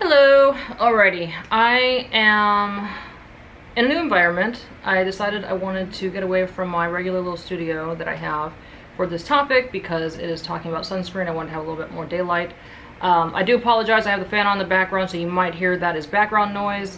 Hello. Alrighty, I am in a new environment. I decided I wanted to get away from my regular little studio that I have for this topic because it is talking about sunscreen. I wanted to have a little bit more daylight. I do apologize, I have the fan on in the background, so you might hear that as background noise.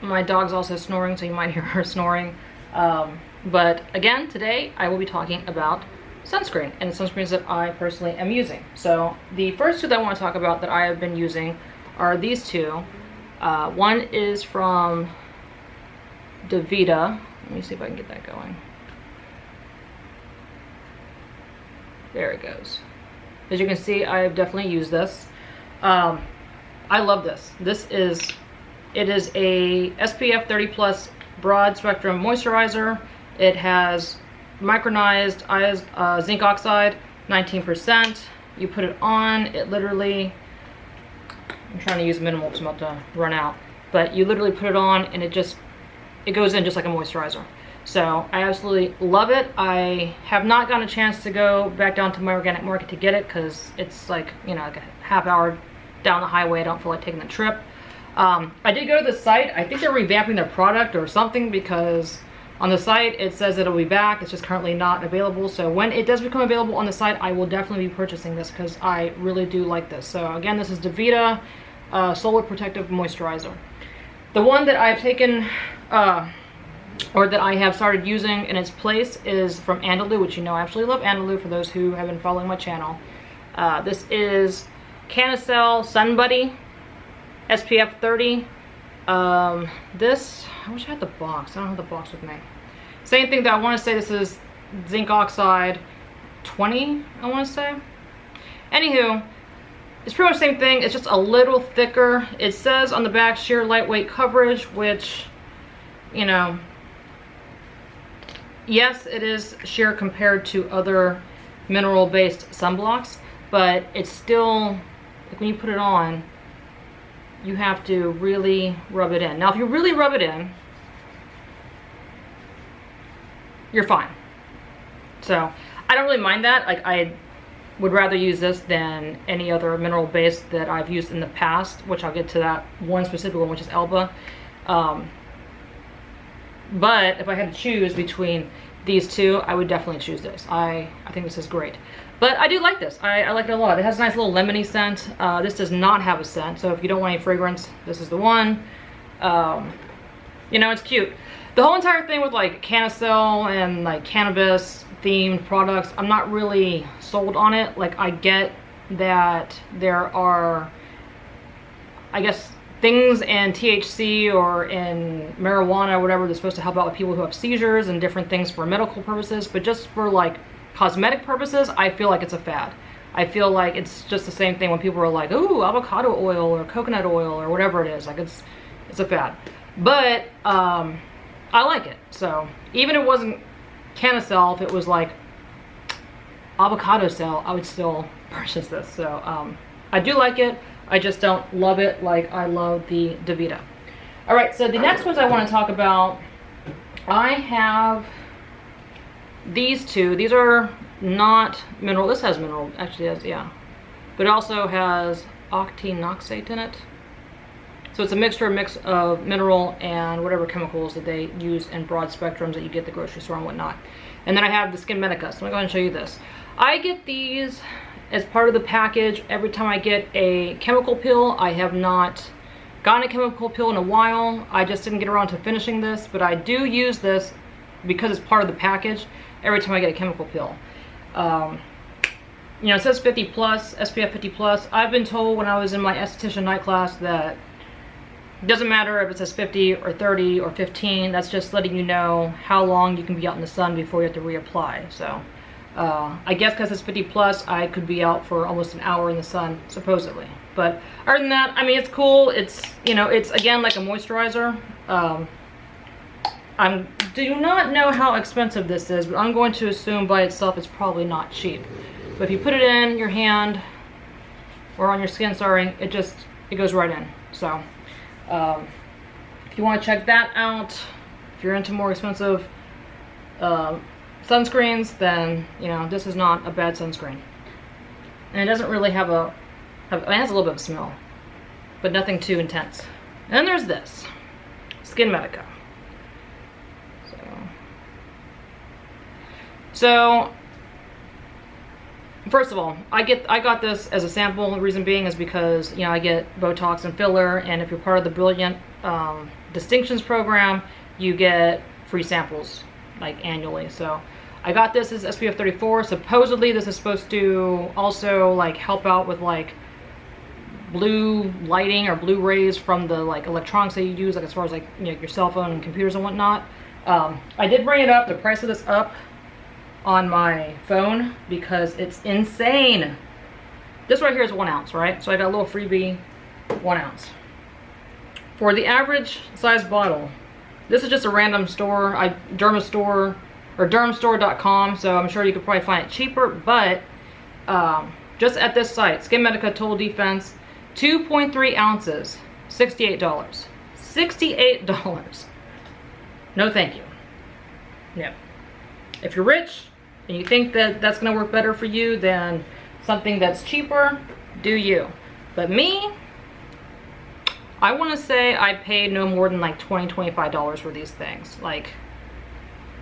My dog's also snoring, so you might hear her snoring. But again, today I will be talking about sunscreen and sunscreens that I personally am using. So the first two that I want to talk about that I have been using are these two. One is from DeVita. Let me see if I can get that going. There it goes. As you can see, I have definitely used this. I love this. It is a SPF 30 plus broad spectrum moisturizer. It has micronized zinc oxide, 19%. You put it on, it literally, I'm trying to use minimal because I'm about to run out, but you literally put it on and it goes in just like a moisturizer. So I absolutely love it. I have not gotten a chance to go back down to my organic market to get it because it's like, you know, like a half hour down the highway. I don't feel like taking the trip. I did go to the site. I think they're revamping their product or something because on the site it says it'll be back. It's just currently not available. So when it does become available on the site, I will definitely be purchasing this because I really do like this. So again, this is DeVita Solar Protective Moisturizer. The one that I've taken, or that I have started using in its place is from Andalou, which you know I absolutely love Andalou for those who have been following my channel. This is CannaSell Sun Buddy SPF 30. This, I wish I had the box. I don't have the box with me. Same thing that I want to say, this is zinc oxide 20, I want to say. Anywho, it's pretty much the same thing. It's just a little thicker. It says on the back sheer lightweight coverage, which, you know, yes, it is sheer compared to other mineral-based sunblocks, but it's still, like when you put it on, you have to really rub it in. Now, if you really rub it in, you're fine. So I don't really mind that. Like, I would rather use this than any other mineral base that I've used in the past, which I'll get to that one specific one, which is Alba. But if I had to choose between these two, I would definitely choose this. I think this is great. But I do like this. I like it a lot. It has a nice little lemony scent. This does not have a scent, so if you don't want any fragrance, this is the one. You know, it's cute. The whole entire thing with like CannaSell and like cannabis themed products, I'm not really sold on it. Like, I get that there are, I guess, things in THC or in marijuana or whatever that's supposed to help out with people who have seizures and different things for medical purposes, but just for like cosmetic purposes, I feel like it's a fad. I feel like it's just the same thing when people are like, ooh, avocado oil or coconut oil or whatever it is. Like, it's a fad. But I like it. So even if it wasn't CannaSell, if it was like avocado cell, I would still purchase this. So I do like it. I just don't love it like I love the DeVita. All right, so the next ones I want to talk about, I have these two. These are not mineral. This has mineral, actually has, yeah. But it also has octinoxate in it. So it's a mix of mineral and whatever chemicals that they use in broad spectrums that you get at the grocery store and whatnot. And then I have the Skinmedica. So I'm going to go ahead and show you this. I get these as part of the package every time I get a chemical peel. I have not gotten a chemical peel in a while. I just didn't get around to finishing this, but I do use this because it's part of the package every time I get a chemical peel. You know, it says 50 plus, SPF 50 plus. I've been told when I was in my esthetician night class that it doesn't matter if it says 50 or 30 or 15. That's just letting you know how long you can be out in the sun before you have to reapply. So I guess because it's 50 plus, I could be out for almost an hour in the sun, supposedly. But other than that, I mean, it's cool. It's, you know, it's again like a moisturizer. I do not know how expensive this is, but I'm going to assume by itself it's probably not cheap. But if you put it in your hand or on your skin, sorry, it goes right in. So if you want to check that out, if you're into more expensive sunscreens, then, you know, this is not a bad sunscreen. And it doesn't really have it has a little bit of smell. but nothing too intense. And then there's this, Skinmedica. So first of all, I got this as a sample. The reason being is because, you know, I get Botox and filler, and if you're part of the Brilliant Distinctions program, you get free samples like annually. So I got this as SPF 34. Supposedly this is supposed to also like help out with like blue lighting or blue rays from the like electronics that you use, like as far as like, you know, your cell phone and computers and whatnot. I did bring it up, the price of this up on my phone because it's insane. This right here is 1 ounce, right? So I got a little freebie, 1 ounce. For the average size bottle, this is just a random store, Dermstore or dermstore.com, so I'm sure you could probably find it cheaper, but just at this site, Skinmedica Total Defense, 2.3 ounces, $68. $68. No thank you. No. If you're rich and you think that that's gonna work better for you than something that's cheaper, do you. But me, I wanna say I paid no more than like $20, $25 for these things. Like,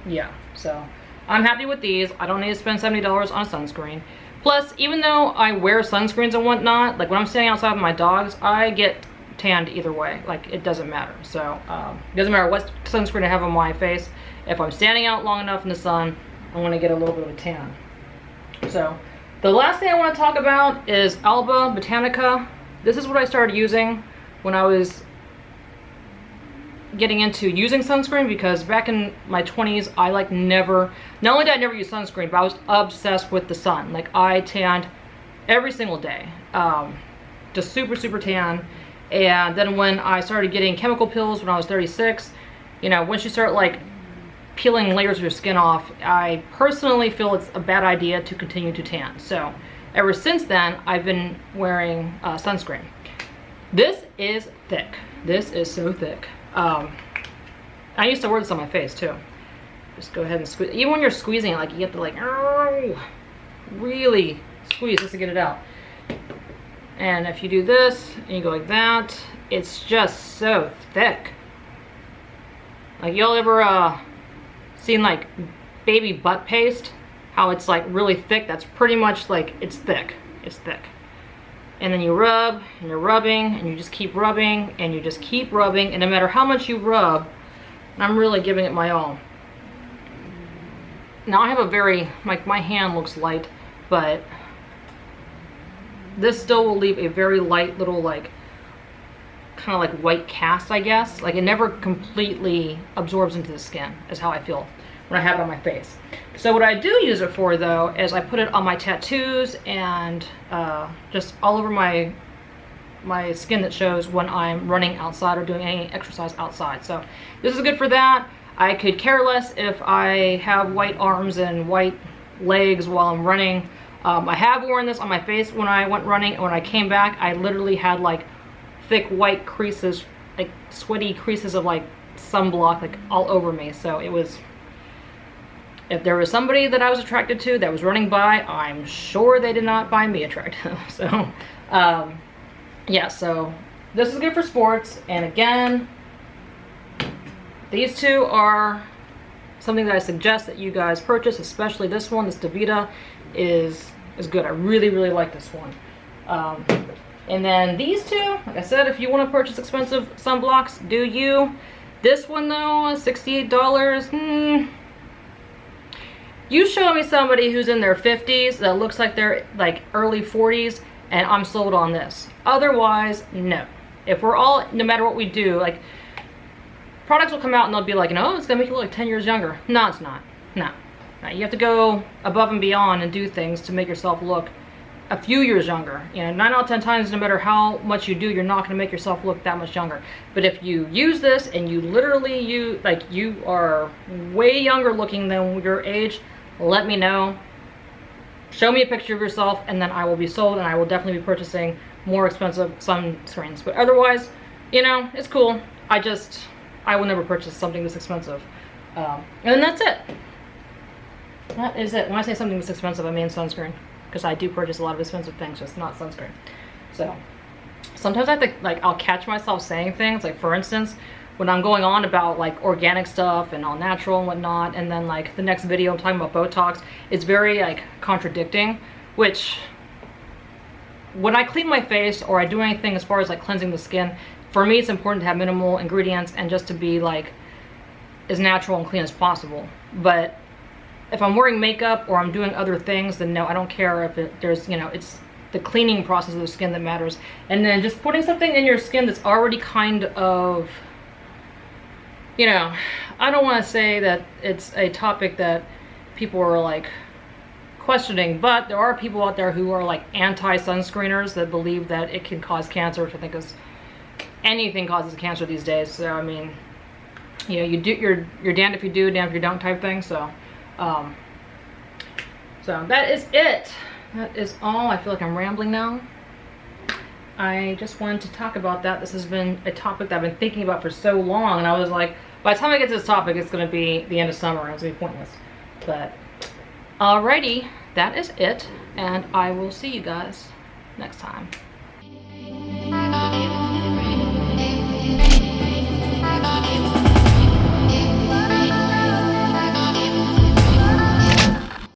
yeah, so I'm happy with these. I don't need to spend $70 on a sunscreen. Plus, even though I wear sunscreens and whatnot, like when I'm standing outside with my dogs, I get tanned either way. Like, it doesn't matter. So, it doesn't matter what sunscreen I have on my face. If I'm standing out long enough in the sun, I want to get a little bit of a tan. So, the last thing I want to talk about is Alba Botanica. This is what I started using when I was getting into using sunscreen, because back in my 20s, I like never, not only did I never use sunscreen, but I was obsessed with the sun. Like, I tanned every single day. Just super, super tan. And then when I started getting chemical peels when I was 36, you know, once you start like peeling layers of your skin off, I personally feel it's a bad idea to continue to tan. So ever since then, I've been wearing sunscreen. This is thick. This is so thick. I used to wear this on my face too. Just go ahead and squeeze. Even when you're squeezing it, like you have to like really squeeze just to get it out. And if you do this and you go like that, it's just so thick. Like, y'all ever seen like baby butt paste? How it's like really thick? That's pretty much like, it's thick. It's thick. And then you rub, and you're rubbing, and you just keep rubbing, and you just keep rubbing, and no matter how much you rub, I'm really giving it my all. Now I have a very, like, my hand looks light, but this still will leave a very light little, like, kind of like white cast, I guess. Like, it never completely absorbs into the skin, is how I feel when I have it on my face. So what I do use it for, though, is I put it on my tattoos and just all over my skin that shows when I'm running outside or doing any exercise outside. So this is good for that. I could care less if I have white arms and white legs while I'm running. I have worn this on my face when I went running, and when I came back, I literally had like thick white creases, like sweaty creases of like sunblock like all over me. So it was, if there was somebody that I was attracted to that was running by, I'm sure they did not find me attractive. So yeah, so this is good for sports. And again, these two are something that I suggest that you guys purchase, especially this one. This DeVita is good. I really, really like this one. And then these two, like I said, if you want to purchase expensive sunblocks, do you. This one though, $68. You show me somebody who's in their 50s that looks like they're like early 40s, and I'm sold on this. Otherwise, no. If we're all, no matter what we do, like, products will come out and they'll be like, no, it's gonna make you look like 10 years younger. No, it's not. No. You have to go above and beyond and do things to make yourself look a few years younger. You know, 9 out of 10 times, no matter how much you do, you're not gonna make yourself look that much younger. But if you use this and you literally, you are way younger looking than your age, let me know. Show me a picture of yourself, and then I will be sold, and I will definitely be purchasing more expensive sunscreens. But otherwise, you know, it's cool. I will never purchase something this expensive. And that's it. That is it. When I say something that's expensive, I mean sunscreen, because I do purchase a lot of expensive things, just not sunscreen. So sometimes I have to, like, I'll catch myself saying things, like for instance, when I'm going on about like organic stuff and all natural and whatnot, and then like the next video I'm talking about Botox, it's very like contradicting, which when I clean my face or I do anything as far as like cleansing the skin, for me it's important to have minimal ingredients and just to be like as natural and clean as possible. But if I'm wearing makeup or I'm doing other things, then no, I don't care if there's, you know, it's the cleaning process of the skin that matters. And then just putting something in your skin that's already kind of, you know, I don't want to say that it's a topic that people are like questioning, but there are people out there who are like anti-sunscreeners that believe that it can cause cancer, which I think is, anything causes cancer these days. So I mean, you know, you're damned if you do, damned if you don't type thing. So so that is it. That is all. I feel like I'm rambling now. I just wanted to talk about that. This has been a topic that I've been thinking about for so long, and I was like, by the time I get to this topic, it's going to be the end of summer, and it's going to be pointless. But alrighty, that is it, and I will see you guys next time.